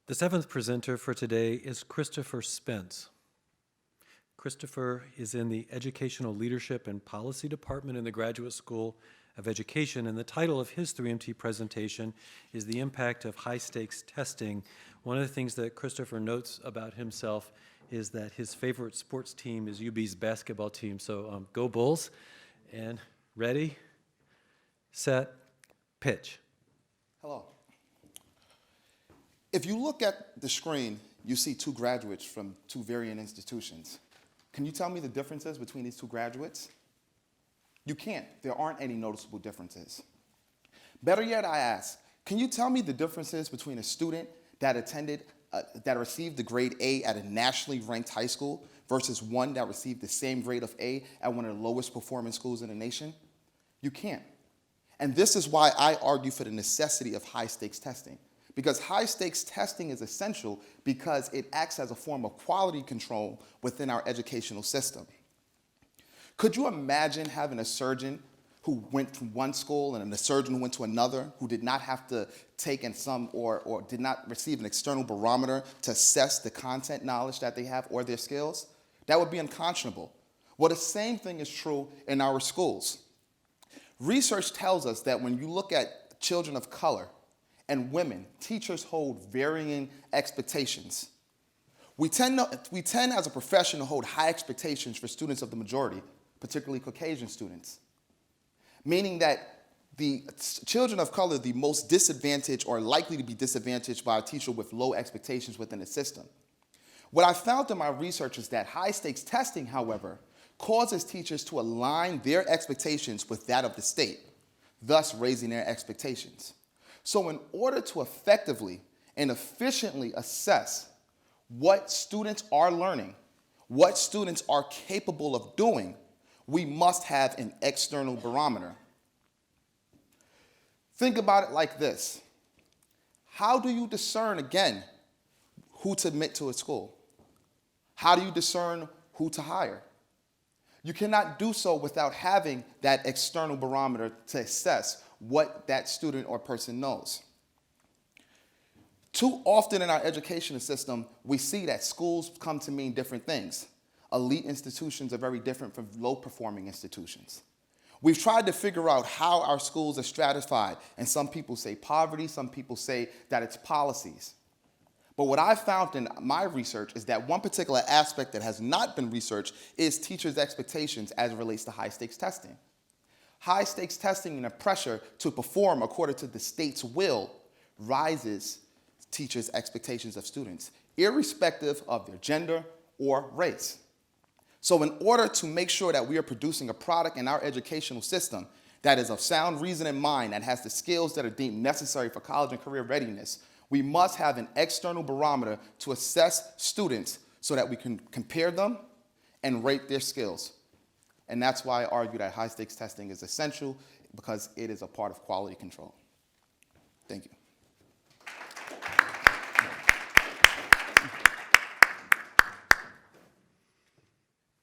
The seventh presenter for today is Christopher Spence. Christopher is in the Educational Leadership and Policy Department in the Graduate School of Education, and the title of his 3MT presentation is The Impact of High-Stakes Testing. One of the things that Christopher notes about himself is that his favorite sports team is UB's basketball team. So go Bulls, and ready, set, pitch. Hello. If you look at the screen, you see two graduates from two varying institutions. Can you tell me the differences between these two graduates? You can't. There aren't any noticeable differences. Better yet, I ask, can you tell me the differences between a student that that received the grade A at a nationally ranked high school versus one that received the same grade of A at one of the lowest performing schools in the nation? You can't. And this is why I argue for the necessity of high-stakes testing. Because high-stakes testing is essential because it acts as a form of quality control within our educational system. Could you imagine having a surgeon who went to one school and a surgeon who went to another who did not have to take in or did not receive an external barometer to assess the content knowledge that they have or their skills? That would be unconscionable. Well, the same thing is true in our schools. Research tells us that when you look at children of color and women, teachers hold varying expectations. We tend as a profession to hold high expectations for students of the majority, particularly Caucasian students, meaning that the children of color, the most disadvantaged or likely to be disadvantaged by a teacher with low expectations within the system. What I found in my research is that high-stakes testing, however, causes teachers to align their expectations with that of the state, thus raising their expectations. So in order to effectively and efficiently assess what students are learning, what students are capable of doing, we must have an external barometer. Think about it like this. How do you discern, again, who to admit to a school? How do you discern who to hire? You cannot do so without having that external barometer to assess what that student or person knows. Too often in our education system, we see that schools come to mean different things. Elite institutions are very different from low-performing institutions. We've tried to figure out how our schools are stratified, and some people say poverty, some people say that it's policies. But what I found in my research is that one particular aspect that has not been researched is teachers' expectations as it relates to high-stakes testing. High-stakes testing and the pressure to perform according to the state's will rises teachers' expectations of students, irrespective of their gender or race. So in order to make sure that we are producing a product in our educational system that is of sound reason in mind, that has the skills that are deemed necessary for college and career readiness, we must have an external barometer to assess students so that we can compare them and rate their skills. And that's why I argue that high-stakes testing is essential, because it is a part of quality control. Thank you.